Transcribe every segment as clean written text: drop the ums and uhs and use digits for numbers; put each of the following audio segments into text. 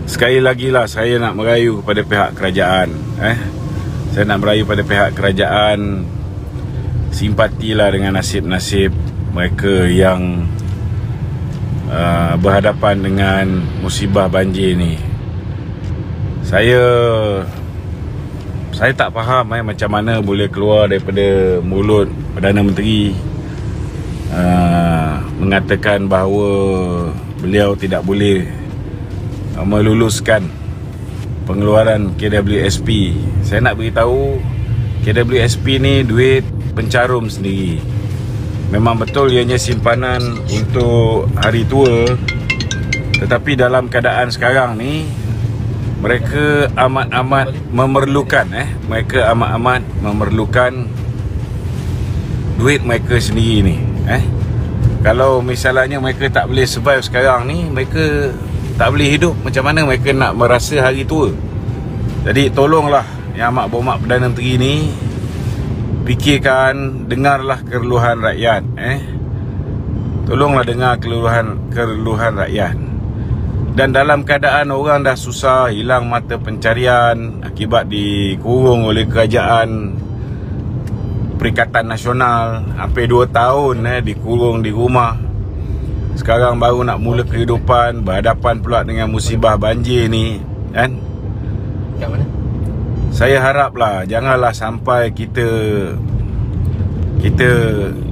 Sekali lagi lah saya nak merayu kepada pihak kerajaan. Saya nak merayu pada pihak kerajaan, simpatilah dengan nasib-nasib mereka yang berhadapan dengan musibah banjir ni. Saya tak faham macam mana boleh keluar daripada mulut Perdana Menteri mengatakan bahawa beliau tidak boleh meluluskan pengeluaran KWSP. Saya nak beritahu, KWSP ni duit pencarum sendiri. Memang betul ianya simpanan untuk hari tua, tetapi dalam keadaan sekarang ni mereka amat-amat memerlukan mereka amat-amat memerlukan duit mereka sendiri ni. Kalau misalnya mereka tak boleh survive sekarang ni, mereka tak boleh hidup, macam mana mereka nak merasa hari tua? Jadi tolonglah Yang Amat Berhormat Perdana Menteri ni, fikirkan, dengarlah keluhan rakyat. Tolonglah dengar keluhan rakyat. Dan dalam keadaan orang dah susah, hilang mata pencarian akibat dikurung oleh kerajaan Perikatan Nasional, hampir 2 tahun dikurung di rumah. Sekarang baru nak mula kehidupan, berhadapan pula dengan musibah banjir ni, kan? Kat mana? Saya haraplah janganlah sampai kita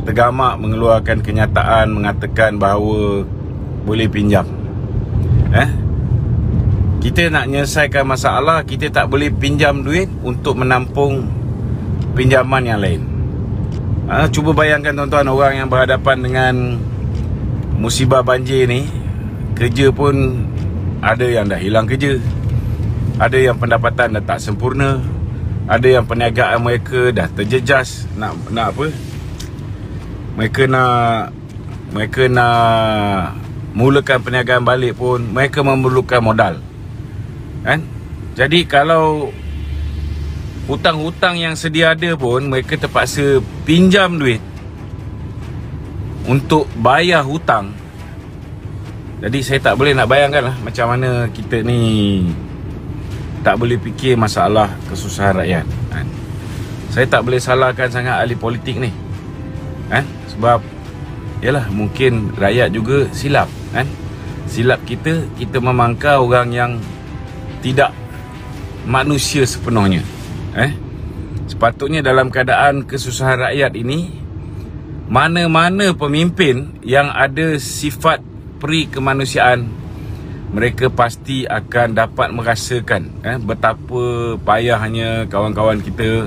tergamak mengeluarkan kenyataan mengatakan bahawa boleh pinjam. Kita nak menyelesaikan masalah, kita tak boleh pinjam duit untuk menampung pinjaman yang lain. Cuba bayangkan tuan-tuan, orang yang berhadapan dengan musibah banjir ni, kerja pun ada yang dah hilang kerja, ada yang pendapatan dah tak sempurna, ada yang perniagaan mereka dah terjejas. Nak apa? Mereka nak mulakan perniagaan balik pun mereka memerlukan modal, kan? Jadi kalau hutang-hutang yang sedia ada pun mereka terpaksa pinjam duit untuk bayar hutang. Jadi saya tak boleh nak bayangkan lah macam mana kita ni tak boleh fikir masalah kesusahan rakyat, kan? Saya tak boleh salahkan sangat ahli politik ni, kan? Sebab yalah, mungkin rakyat juga silap, kan? Silap kita memangkar orang yang tidak manusia sepenuhnya. Sepatutnya dalam keadaan kesusahan rakyat ini, mana-mana pemimpin yang ada sifat peri kemanusiaan, mereka pasti akan dapat merasakan betapa payahnya kawan-kawan kita.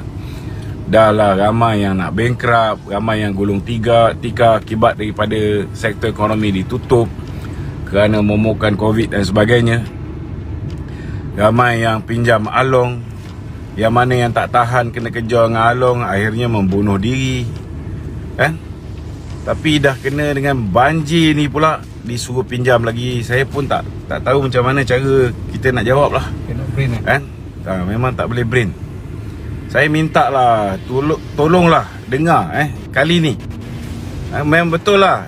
Dah lah ramai yang nak bankrupt, ramai yang gulung tikar akibat daripada sektor ekonomi ditutup kerana momokan COVID dan sebagainya. Ramai yang pinjam along, yang mana yang tak tahan kena kejar dengan along, akhirnya membunuh diri, kan? Tapi dah kena dengan banjir ni pula disuruh pinjam lagi. Saya pun tak tahu macam mana cara kita nak jawab lah, kan? Memang tak boleh brain. Saya minta lah, tolonglah dengar kali ni. Memang betul lah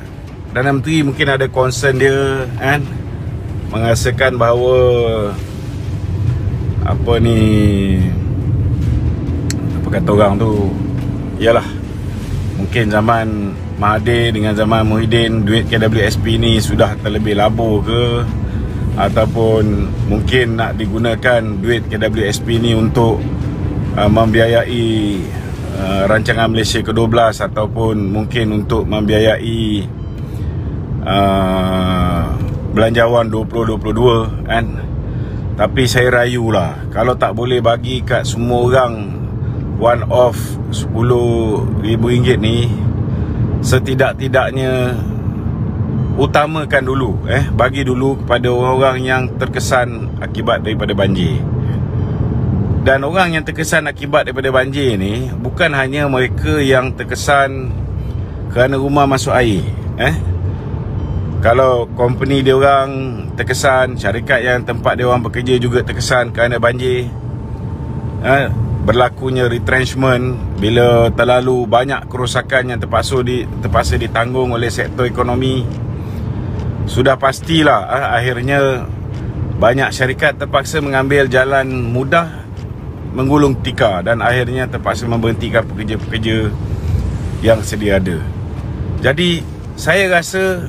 Perdana Menteri mungkin ada concern dia, kan? Merasakan bahawa apa kata orang tu, ialah mungkin zaman Mahathir dengan zaman Muhyiddin duit KWSP ni sudah terlebih labur ke, ataupun mungkin nak digunakan duit KWSP ni untuk membiayai rancangan Malaysia ke-12, ataupun mungkin untuk membiayai belanjawan 2022, kan? Tapi saya rayulah, kalau tak boleh bagi kat semua orang one off RM10,000 ni, setidak-tidaknya utamakan dulu, bagi dulu kepada orang-orang yang terkesan akibat daripada banjir. Dan orang yang terkesan akibat daripada banjir ni bukan hanya mereka yang terkesan kerana rumah masuk air. Kalau company dia orang terkesan, syarikat yang tempat dia orang bekerja juga terkesan kerana banjir, berlakunya retrenchment bila terlalu banyak kerosakan yang terpaksa ditanggung oleh sektor ekonomi, sudah pastilah akhirnya banyak syarikat terpaksa mengambil jalan mudah, menggulung tikar, dan akhirnya terpaksa memberhentikan pekerja-pekerja yang sedia ada. Jadi saya rasa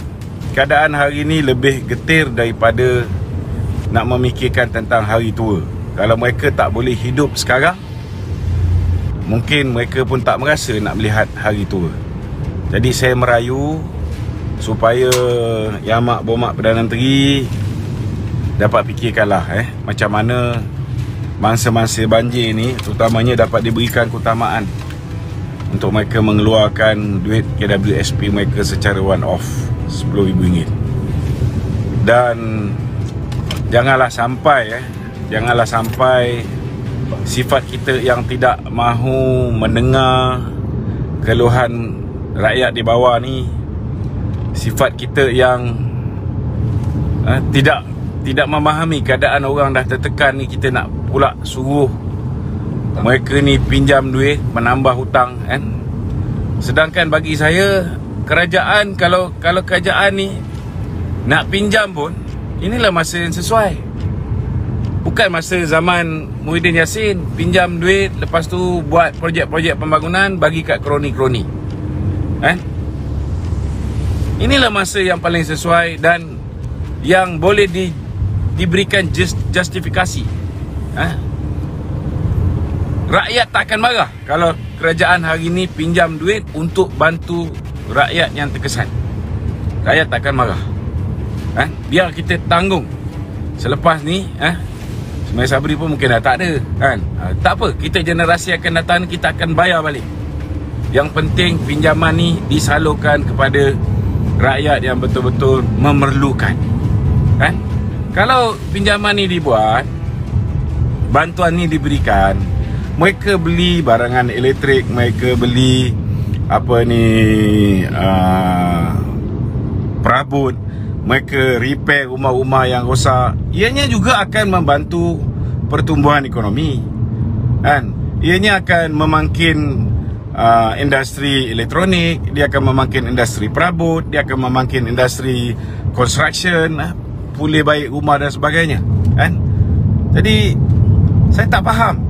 keadaan hari ini lebih getir daripada nak memikirkan tentang hari tua. Kalau mereka tak boleh hidup sekarang, mungkin mereka pun tak merasa nak melihat hari tua. Jadi saya merayu supaya Yang Amat Berhormat Perdana Menteri dapat fikirkanlah macam mana mangsa-mangsa banjir ni terutamanya dapat diberikan keutamaan untuk mereka mengeluarkan duit KWSP mereka secara one off RM10,000. Dan janganlah sampai sifat kita yang tidak mahu mendengar keluhan rakyat di bawah ni, sifat kita yang tidak memahami keadaan orang dah tertekan ni, kita nak pula suruh mereka ni pinjam duit, menambah hutang kan. Sedangkan bagi saya, kerajaan kalau kerajaan ni nak pinjam pun, inilah masa yang sesuai. Bukan masa zaman Muhyiddin Yassin pinjam duit, lepas tu buat projek-projek pembangunan bagi kat kroni-kroni kan. Inilah masa yang paling sesuai dan yang boleh diberikan justifikasi. Rakyat tak akan marah kalau kerajaan hari ini pinjam duit untuk bantu rakyat yang terkesan. Rakyat tak akan marah. Biar kita tanggung. Selepas ni Sungai Sabri pun mungkin dah tak ada kan. Tak apa, kita generasi akan datang, kita akan bayar balik. Yang penting pinjaman ni disalurkan kepada rakyat yang betul-betul memerlukan kan. Kalau pinjaman ni dibuat, bantuan ni diberikan, mereka beli barangan elektrik, mereka beli perabot, mereka repair rumah-rumah yang rosak, ianya juga akan membantu pertumbuhan ekonomi kan. Ianya akan memangkin industri elektronik, dia akan memangkin industri perabot, dia akan memangkin industri construction, pulih baik rumah dan sebagainya kan. Jadi saya tak faham,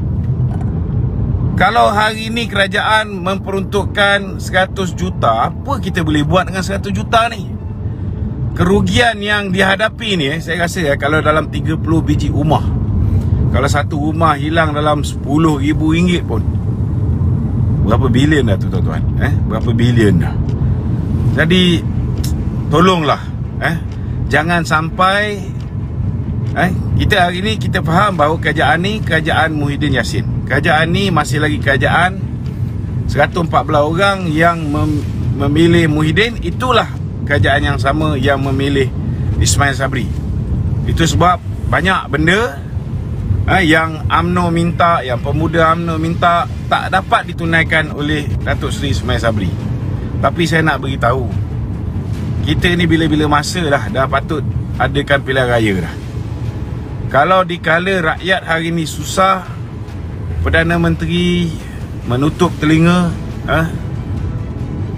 kalau hari ini kerajaan memperuntukkan 100 juta, apa kita boleh buat dengan 100 juta ni? Kerugian yang dihadapi ni, saya rasa kalau dalam 30 biji rumah, kalau satu rumah hilang dalam RM10,000 pun, berapa bilion dah tu tuan-tuan? Berapa bilion dah. Jadi tolonglah jangan sampai kita hari ni kita faham bahawa kerajaan ni kerajaan Muhyiddin Yassin. Kerajaan ni masih lagi kerajaan 114 orang yang memilih Muhyiddin. Itulah kerajaan yang sama yang memilih Ismail Sabri. Itu sebab banyak benda yang UMNO minta, yang pemuda UMNO minta, tak dapat ditunaikan oleh Datuk Seri Ismail Sabri. Tapi saya nak beritahu, kita ni bila-bila masa dah patut adakan pilihan raya dah. Kalau dikala rakyat hari ni susah, Perdana Menteri menutup telinga,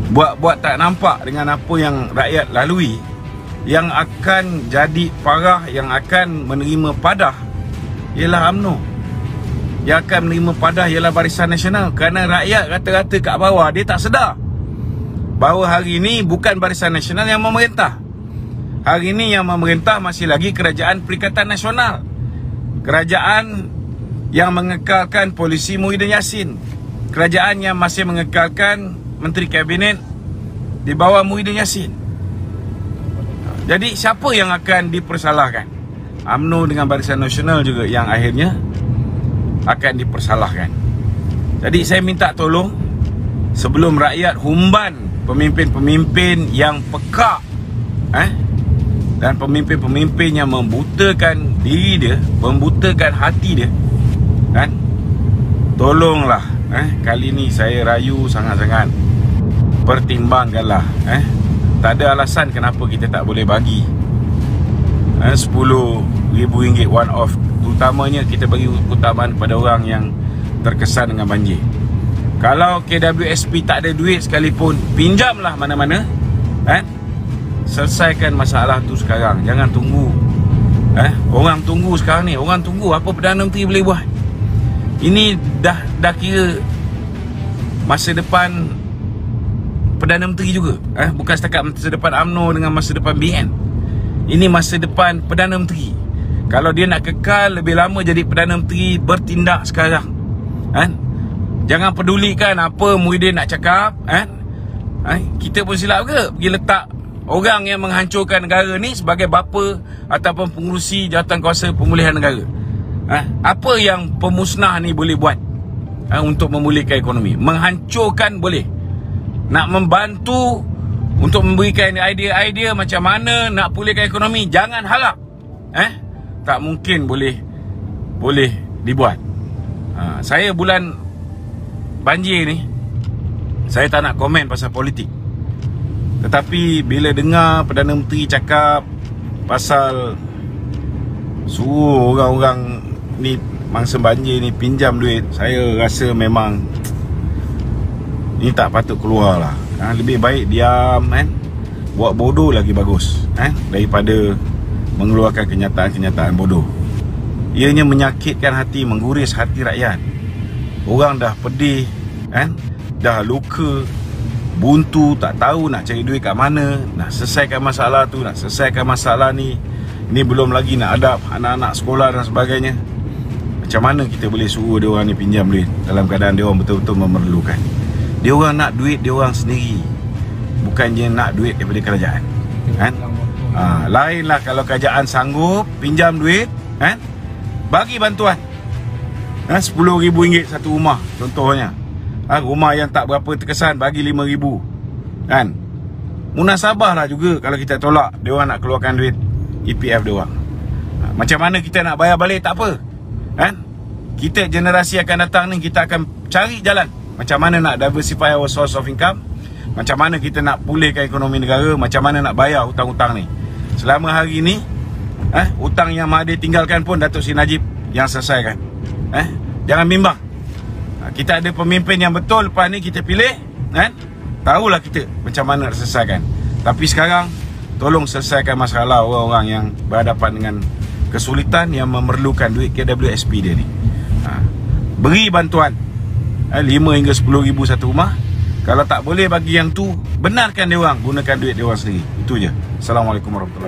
buat tak nampak dengan apa yang rakyat lalui, yang akan jadi parah, yang akan menerima padah ialah UMNO. Yang akan menerima padah ialah Barisan Nasional. Kerana rakyat rata-rata kat bawah, dia tak sedar bahawa hari ini bukan Barisan Nasional yang memerintah. Hari ini yang memerintah masih lagi Kerajaan Perikatan Nasional, kerajaan yang mengekalkan polisi Muhyiddin Yassin, kerajaan yang masih mengekalkan Menteri Kabinet di bawah Muhyiddin Yassin. Jadi siapa yang akan dipersalahkan? UMNO dengan Barisan Nasional juga yang akhirnya akan dipersalahkan. Jadi saya minta tolong, sebelum rakyat humban pemimpin-pemimpin yang pekak dan pemimpin-pemimpin yang membutakan diri dia, membutakan hati dia kan, tolonglah kali ni saya rayu sangat-sangat, pertimbangkanlah. Tak ada alasan kenapa kita tak boleh bagi RM10,000 one off. Terutamanya kita bagi keutamaan kepada orang yang terkesan dengan banjir. Kalau KWSP tak ada duit sekalipun, pinjamlah mana-mana, selesaikan masalah tu sekarang. Jangan tunggu Orang tunggu sekarang ni, orang tunggu apa Perdana Menteri boleh buat. Ini dah kira masa depan Perdana Menteri juga. Bukan setakat masa depan UMNO dengan masa depan BN. Ini masa depan Perdana Menteri. Kalau dia nak kekal lebih lama jadi Perdana Menteri, bertindak sekarang. Jangan pedulikan apa Muhyiddin nak cakap. Kita pun silap ke pergi letak orang yang menghancurkan negara ni sebagai bapa ataupun pengurusi Jawatankuasa Pemulihan Negara. Apa yang pemusnah ni boleh buat untuk memulihkan ekonomi? Menghancurkan boleh. Nak membantu untuk memberikan idea-idea macam mana nak pulihkan ekonomi, jangan harap tak mungkin boleh dibuat. Saya bulan banjir ni, saya tak nak komen pasal politik. Tetapi bila dengar Perdana Menteri cakap pasal suruh orang-orang ni mangsa banjir ni pinjam duit, saya rasa memang ni tak patut keluar lah. Lebih baik diam, buat bodoh lagi bagus, daripada mengeluarkan kenyataan-kenyataan bodoh. Ianya menyakitkan hati, mengguris hati rakyat. Orang dah pedih, dah luka, buntu, tak tahu nak cari duit kat mana, nak selesaikan masalah tu, nak selesaikan masalah ni. Ini belum lagi nak hadap anak-anak sekolah dan sebagainya. Macam mana kita boleh suruh dia orang ni pinjam duit dalam keadaan dia orang betul-betul memerlukan? Dia orang nak duit dia orang sendiri, bukan je nak duit daripada kerajaan. Lainlah kalau kerajaan sanggup pinjam duit, bagi bantuan RM10,000 satu rumah contohnya. Rumah yang tak berapa terkesan bagi RM5,000. Munasabah lah juga kalau kita tolak dia orang nak keluarkan duit EPF dia orang. Macam mana kita nak bayar balik tak apa. Kita generasi akan datang ni, kita akan cari jalan macam mana nak diversify our source of income, macam mana kita nak pulihkan ekonomi negara, macam mana nak bayar hutang-hutang ni. Selama hari ni hutang yang Mahathir tinggalkan pun Datuk Seri Najib yang selesaikan. Jangan bimbang. Kita ada pemimpin yang betul, lepas ni kita pilih, tahulah kita macam mana nak selesaikan. Tapi sekarang tolong selesaikan masalah orang-orang yang berhadapan dengan kesulitan, yang memerlukan duit KWSP dia ni. Beri bantuan 5 hingga 10,000 satu rumah. Kalau tak boleh bagi yang tu, benarkan dia orang gunakan duit dia orang sendiri. Itu je. Assalamualaikum warahmatullahi wabarakatuh.